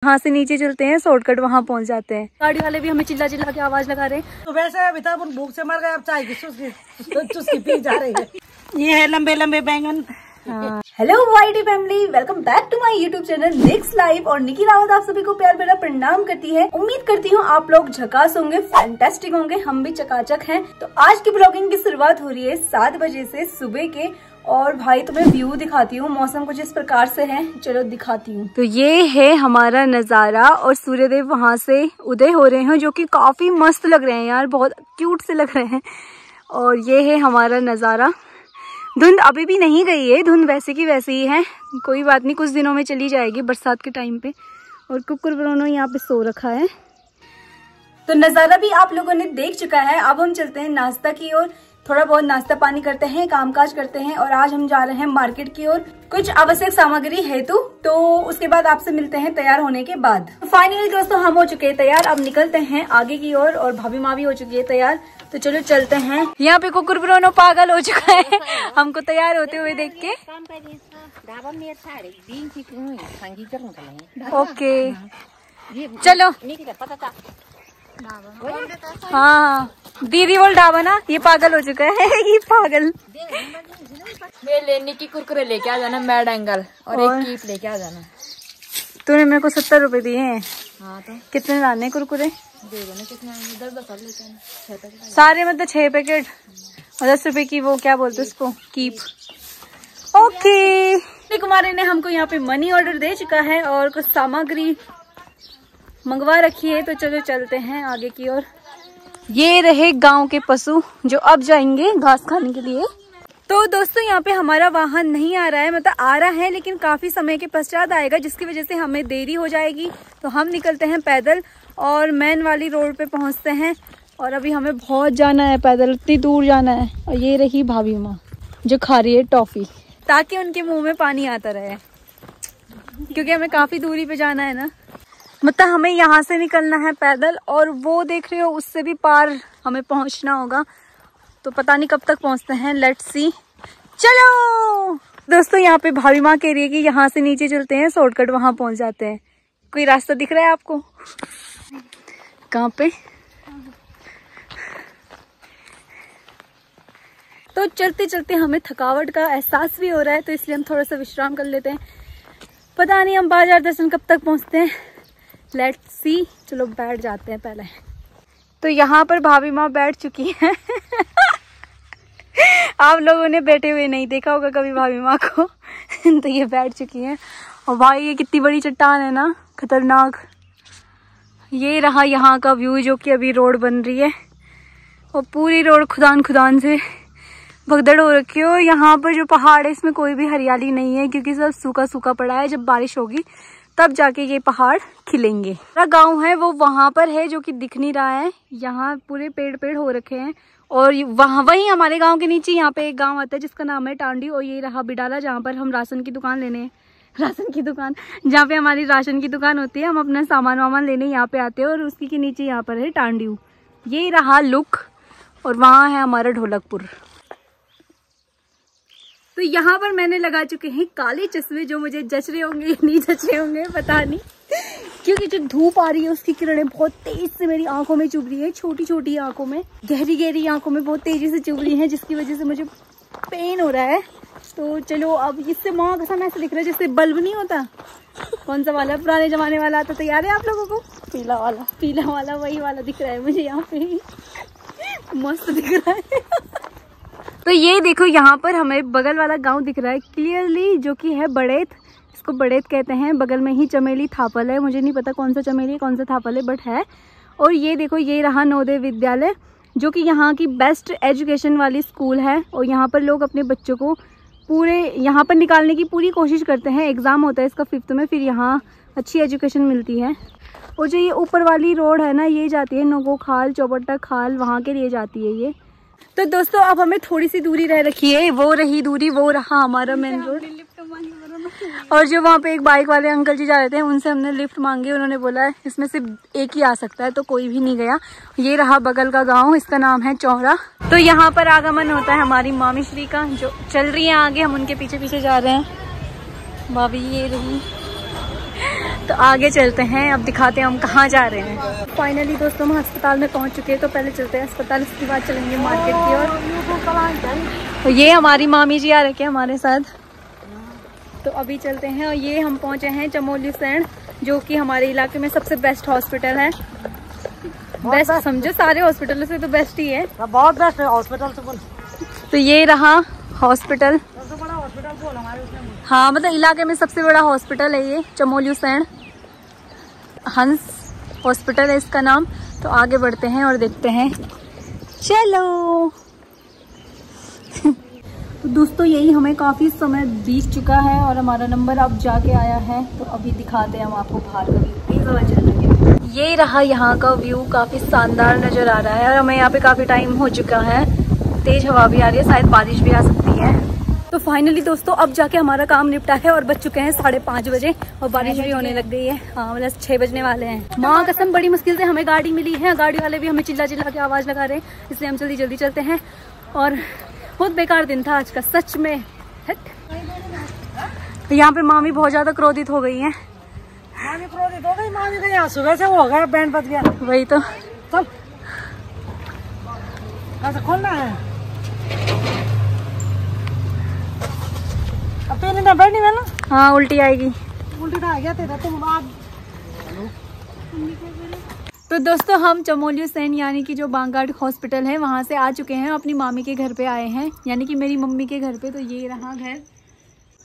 वहाँ से नीचे चलते हैं, शॉर्टकट वहाँ पहुँच जाते हैं। गाड़ी वाले भी हमें चिल्ला चिल्ला के आवाज लगा रहे हैं। तो वैसे अभी तक भूख से मर गए, अब चाय की चुस्की पी जा रही है। ये है लंबे लंबे बैंगन। Hello YT family, welcome back to my YouTube channel next life. और निकी रावत आप सभी को प्यार भरा प्रणाम करती है। उम्मीद करती हूँ आप लोग झकास होंगे, फैंटास्टिक होंगे, हम भी चकाचक हैं। तो आज की ब्लॉगिंग की शुरुआत हो रही है 7 बजे से सुबह के। और भाई तुम्हें व्यू दिखाती हूँ, मौसम कुछ इस प्रकार से है, चलो दिखाती हूँ। तो ये है हमारा नजारा और सूर्यदेव वहाँ से उदय हो रहे हैं, जो कि काफी मस्त लग रहे हैं यार, बहुत क्यूट से लग रहे हैं। और ये है हमारा नजारा। धुंध अभी भी नहीं गई है, धुंध वैसे की वैसे ही है, कोई बात नहीं, कुछ दिनों में चली जाएगी बरसात के टाइम पे। और कुकुर ब्रोनो यहाँ पे सो रखा है। तो नजारा भी आप लोगों ने देख चुका है। अब हम चलते हैं नाश्ता की ओर, थोड़ा बहुत नाश्ता पानी करते हैं, कामकाज करते हैं। और आज हम जा रहे हैं मार्केट की ओर कुछ आवश्यक सामग्री हेतु। तो उसके बाद आपसे मिलते हैं तैयार होने के बाद। फाइनली दोस्तों हम हो चुके हैं तैयार, अब निकलते हैं आगे की ओर। और भाभी माँ भी हो चुकी है तैयार, तो चलो चलते हैं। यहाँ पे कुकुर ब्रोनो पागल हो चुका है हमको तैयार होते हुए देख के। ओके चलो। हाँ दीदी बोल ढाबा ना, ये पागल हो चुका है ये पागल। मैं लेने की कुरकुरे लेके आ जाना, मैड एंगल और एक कीप लेके आ जाना। तूने मेरे को 70 रुपए दिए हैं। हाँ तो कितने लाने कुरकुरे? दे देना, कितने 10 लेके आना, सारे मतलब 6 पैकेट और 10 रुपए की वो क्या बोलते उसको, कीप। ओके कुमारी ने हमको यहाँ पे मनी ऑर्डर दे चुका है और कुछ सामग्री मंगवा रखी है। तो चलो चलते हैं आगे की ओर। ये रहे गांव के पशु जो अब जाएंगे घास खाने के लिए। तो दोस्तों यहाँ पे हमारा वाहन नहीं आ रहा है, मतलब आ रहा है लेकिन काफी समय के पश्चात आएगा, जिसकी वजह से हमें देरी हो जाएगी। तो हम निकलते हैं पैदल और मेन वाली रोड पे पहुंचते हैं। और अभी हमें बहुत जाना है पैदल, इतनी दूर जाना है। और ये रही भाभी माँ जो खा रही है टॉफी, ताकि उनके मुंह में पानी आता रहे, क्योंकि हमें काफी दूरी पे जाना है ना। मतलब हमें यहाँ से निकलना है पैदल, और वो देख रहे हो उससे भी पार हमें पहुंचना होगा। तो पता नहीं कब तक पहुंचते हैं, लेट्स सी। चलो दोस्तों यहाँ पे भाभी माँ कह रही है कि यहाँ से नीचे चलते हैं, शॉर्टकट वहां पहुंच जाते हैं। कोई रास्ता दिख रहा है आपको? कहाँ पे? तो चलते चलते हमें थकावट का एहसास भी हो रहा है, तो इसलिए हम थोड़ा सा विश्राम कर लेते हैं। पता नहीं हम बाजार दर्शन कब तक पहुंचते हैं, लेट्स सी। चलो बैठ जाते हैं पहले। तो यहाँ पर भाभी माँ बैठ चुकी है आप लोगों ने बैठे हुए नहीं देखा होगा कभी भाभी माँ को तो ये बैठ चुकी है। और भाई ये कितनी बड़ी चट्टान है ना, खतरनाक। ये रहा यहाँ का व्यू, जो कि अभी रोड बन रही है और पूरी रोड खुदान खुदान से भगदड़ हो रखी है। और यहाँ पर जो पहाड़ है इसमें कोई भी हरियाली नहीं है, क्योंकि सब सूखा सूखा पड़ा है। जब बारिश होगी तब जाके ये पहाड़ खिलेंगे। मेरा गांव है वो वहां पर है, जो कि दिख नहीं रहा है। यहाँ पूरे पेड़ पेड़ हो रखे हैं। और वहीं हमारे गांव के नीचे यहाँ पे एक गांव आता है जिसका नाम है टांडी। और ये रहा बिडाला, जहाँ पर हम राशन की दुकान लेने, राशन की दुकान जहाँ पे हमारी राशन की दुकान होती है, हम अपना सामान वामान लेने यहाँ पे आते हैं। और उसी के नीचे यहाँ पर है टांडी। ये रहा लुक, और वहाँ है हमारा ढोलकपुर। तो यहाँ पर मैंने लगा चुके हैं काले चश्मे, जो मुझे जच रहे होंगे या नहीं जच रहे होंगे पता नहीं, क्योंकि जो धूप आ रही है उसकी किरणें बहुत तेज से मेरी आंखों में चुभ रही है। छोटी छोटी आंखों में, गहरी गहरी आंखों में बहुत तेजी से चुभ रही है, जिसकी वजह से मुझे पेन हो रहा है। तो चलो अब इससे माँ कसम ऐसा दिख रहा है जैसे बल्ब नहीं होता, कौन सा वाला पुराने जमाने वाला आता, तो याद है आप लोगों को? पीला वाला वही वाला दिख रहा है मुझे यहाँ पे मस्त दिख रहा है तो ये देखो यहाँ पर हमें बगल वाला गांव दिख रहा है क्लियरली, जो कि है बड़ेत। इसको बड़ेत कहते हैं। बगल में ही चमेली थापल है, मुझे नहीं पता कौन सा चमेली कौन सा थापल है, बट है। और ये देखो ये रहा नवोदय विद्यालय, जो कि यहाँ की बेस्ट एजुकेशन वाली स्कूल है। और यहाँ पर लोग अपने बच्चों को पूरे यहाँ पर निकालने की पूरी कोशिश करते हैं। एग्ज़ाम होता है इसका 5th में, फिर यहाँ अच्छी एजुकेशन मिलती है। और जो ये ऊपर वाली रोड है ना, ये जाती है नोगो खाल, चौबट्टा खाल, वहाँ के लिए जाती है ये। तो दोस्तों अब हमें थोड़ी सी दूरी रह रखी है, वो रही दूरी, वो रहा हमारा मेन रोड। और जो वहाँ पे एक बाइक वाले अंकल जी जा रहे थे, उनसे हमने लिफ्ट मांगी। उन्होंने बोला है इसमें सिर्फ एक ही आ सकता है, तो कोई भी नहीं गया। ये रहा बगल का गांव, इसका नाम है चौरा। तो यहाँ पर आगमन होता है हमारी मामी श्री का, जो चल रही है आगे, हम उनके पीछे पीछे जा रहे हैं। भाभी ये रही। तो आगे चलते हैं, अब दिखाते हैं हम कहाँ जा रहे हैं। फाइनली दोस्तों हम अस्पताल में पहुंच चुके हैं, तो पहले चलते हैं अस्पताल, उसके बाद चलेंगे मार्केट की ओर। तो ये हमारी मामी जी आ रखे हैं हमारे साथ, तो अभी चलते हैं। और ये हम पहुंचे हैं चमोली सैंड, जो कि हमारे इलाके में सबसे बेस्ट हॉस्पिटल है। बेस्ट समझो, सारे हॉस्पिटलों से तो बेस्ट ही है, बहुत बेस्ट है हॉस्पिटल से बोल। तो ये रहा हॉस्पिटल, सबसे बड़ा हॉस्पिटल बोल हमारे उसमें। हाँ मतलब इलाके में सबसे बड़ा हॉस्पिटल है ये चमोली सैंड, हंस हॉस्पिटल है इसका नाम। तो आगे बढ़ते हैं और देखते हैं, चलो। तो दोस्तों यही हमें काफ़ी समय बीत चुका है और हमारा नंबर अब जाके आया है, तो अभी दिखाते हैं हम आपको बाहर का व्यू। ये रहा यहाँ का व्यू, काफ़ी शानदार नज़र आ रहा है और हमें यहाँ पे काफ़ी टाइम हो चुका है, तेज़ हवा भी आ रही है, शायद बारिश भी आ सकती है। तो फाइनली दोस्तों अब जाके हमारा काम निपटा है और बज चुके हैं 5:30 बजे और बारिश भी होने लग गई है। हाँ मतलब 6 बजने वाले हैं। माँ कसम बड़ी मुश्किल से हमें गाड़ी मिली है, गाड़ी वाले भी हमें चिल्ला चिल्ला के आवाज़ लगा रहे हैं, इसलिए हम जल्दी जल्दी चलते हैं। और बहुत बेकार दिन था आज का सच में। तो यहाँ पे मामी बहुत ज्यादा क्रोधित हो गई हैं। मामी क्रोधित हो गई, मामी का यहाँ सुबह से वो हो गया, बैंड बज गया। वही तो, चल ऐसा खोलना है। अब तेरी ना बैठनी है ना। हाँ उल्टी आएगी। उल्टी आ गया तेरा, तुम आज। तो दोस्तों हम चमोली सैन यानी कि जो बांगाड़ हॉस्पिटल है वहाँ से आ चुके हैं, अपनी मामी के घर पे आए हैं, यानी कि मेरी मम्मी के घर पे। तो ये रहा घर।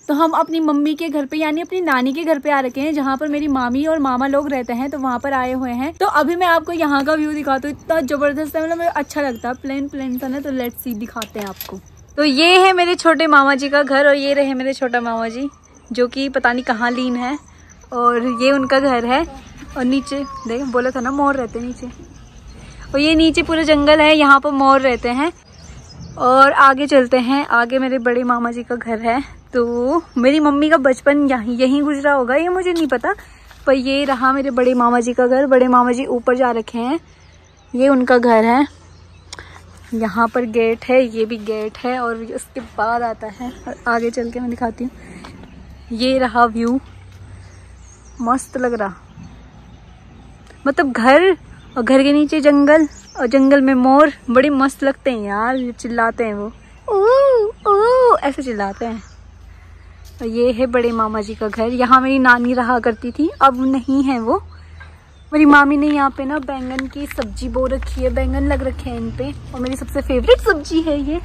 तो हम अपनी मम्मी के घर पे यानी अपनी नानी के घर पे आ रखे हैं, जहाँ पर मेरी मामी और मामा लोग रहते हैं, तो वहाँ पर आए हुए हैं। तो अभी मैं आपको यहाँ का व्यू दिखाती हूँ, इतना जबरदस्त है, मतलब मुझे अच्छा लगता है, प्लेन प्लेन सा ना। तो लेट्स सी दिखाते हैं आपको। तो ये है मेरे छोटे मामा जी का घर और ये रहे मेरे छोटा मामा जी, जो कि पता नहीं कहाँ लीन है, और ये उनका घर है। और नीचे देख, बोला था ना मोर रहते हैं नीचे, और ये नीचे पूरा जंगल है, यहाँ पर मोर रहते हैं। और आगे चलते हैं, आगे मेरे बड़े मामा जी का घर है। तो मेरी मम्मी का बचपन यहीं गुजरा होगा, ये मुझे नहीं पता, पर ये रहा मेरे बड़े मामा जी का घर। बड़े मामा जी ऊपर जा रखे हैं, ये उनका घर है। यहाँ पर गेट है, ये भी गेट है, और उसके बाद आता है, और आगे चल के मैं दिखाती हूँ। ये रहा व्यू, मस्त लग रहा, मतलब घर और घर के नीचे जंगल और जंगल में मोर, बड़ी मस्त लगते हैं यार, चिल्लाते हैं वो, ओ ऐसे चिल्लाते हैं। और ये है बड़े मामा जी का घर, यहाँ मेरी नानी रहा करती थी, अब नहीं है वो। मेरी मामी ने यहाँ पे ना बैंगन की सब्जी बो रखी है, बैंगन लग रखे हैं इन पे, और मेरी सबसे फेवरेट सब्जी है ये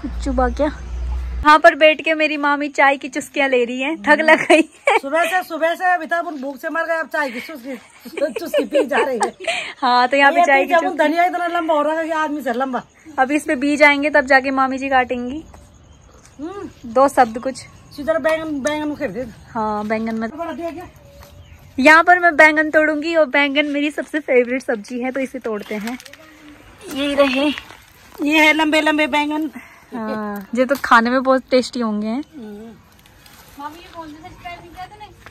कुछ चुबा क्या। यहाँ पर बैठ के मेरी मामी चाय की चुस्कियाँ ले रही है, थक लग गई है। सुबह से अभी तक भूख से मर गए, अब चाय की चुस्की पी जा रही है। हाँ तो यहाँ पे चाय की चुस्की। धनिया इतना लंबा हो रहा है कि आदमी से लंबा। अभी इस पे बीज आएंगे तब जाके मामी जी काटेंगी। 2 शब्द कुछ बैंगन खरीदे। हाँ बैंगन में यहाँ पर मैं बैंगन तोड़ूंगी, और बैंगन मेरी सबसे फेवरेट सब्जी है, तो इसे तोड़ते हैं। ये रहे, ये है लंबे लंबे बैंगन। हाँ ये तो खाने में बहुत टेस्टी होंगे हैं।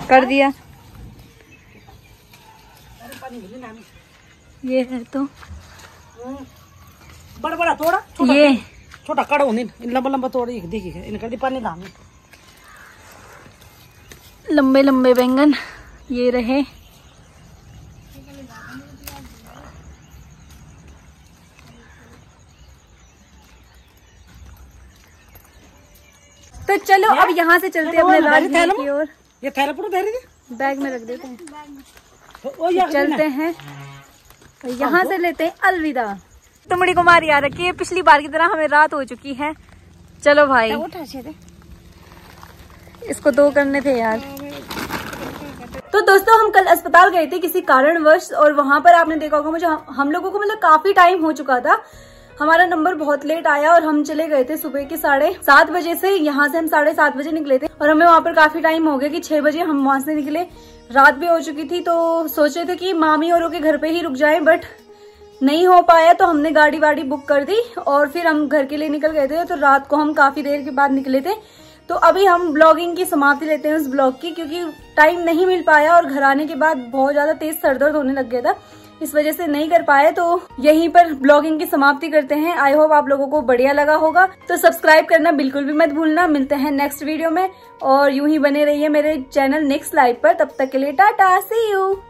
कर दिया। ये है तो बड़ा बड़ा तोड़ा, ये छोटा कड़ा लंबा लंबा तोड़ देखिए, इनका पानी दाम लंबे लंबे बैंगन ये रहे। तो चलो अब यहाँ से चलते हैं अपने राजमहल की ओर। ये थैला पूरा दे रही बैग में रख देते हैं, तो चलते हैं। यहाँ से लेते हैं अलविदा। तुमड़ी कुमारी आ रखी है, पिछली बार की तरह हमें रात हो चुकी है। चलो भाई, इसको 2 करने थे यार। तो दोस्तों हम कल अस्पताल गए थे किसी कारणवश, और वहां पर आपने देखा होगा मुझे, हम लोगों को मतलब काफी टाइम हो चुका था, हमारा नंबर बहुत लेट आया, और हम चले गए थे सुबह के 7:30 बजे से। यहाँ से हम 7:30 बजे निकले थे, और हमें वहाँ पर काफी टाइम हो गया कि 6 बजे हम वहाँ से निकले। रात भी हो चुकी थी, तो सोच रहे थे कि मामी औरों के घर पे ही रुक जाएं, बट नहीं हो पाया, तो हमने गाड़ी वाड़ी बुक कर दी और फिर हम घर के लिए निकल गए थे। तो रात को हम काफी देर के बाद निकले थे। तो अभी हम ब्लॉगिंग की समाप्ति लेते हैं उस ब्लॉग की, क्योंकि टाइम नहीं मिल पाया, और घर आने के बाद बहुत ज्यादा तेज सर दर्द होने लग गया था, इस वजह से नहीं कर पाए, तो यहीं पर ब्लॉगिंग की समाप्ति करते हैं। आई होप आप लोगों को बढ़िया लगा होगा, तो सब्सक्राइब करना बिल्कुल भी मत भूलना। मिलते हैं नेक्स्ट वीडियो में और यूं ही बने रहिए मेरे चैनल नेक्स्ट लाइफ पर। तब तक के लिए टाटा, सी यू।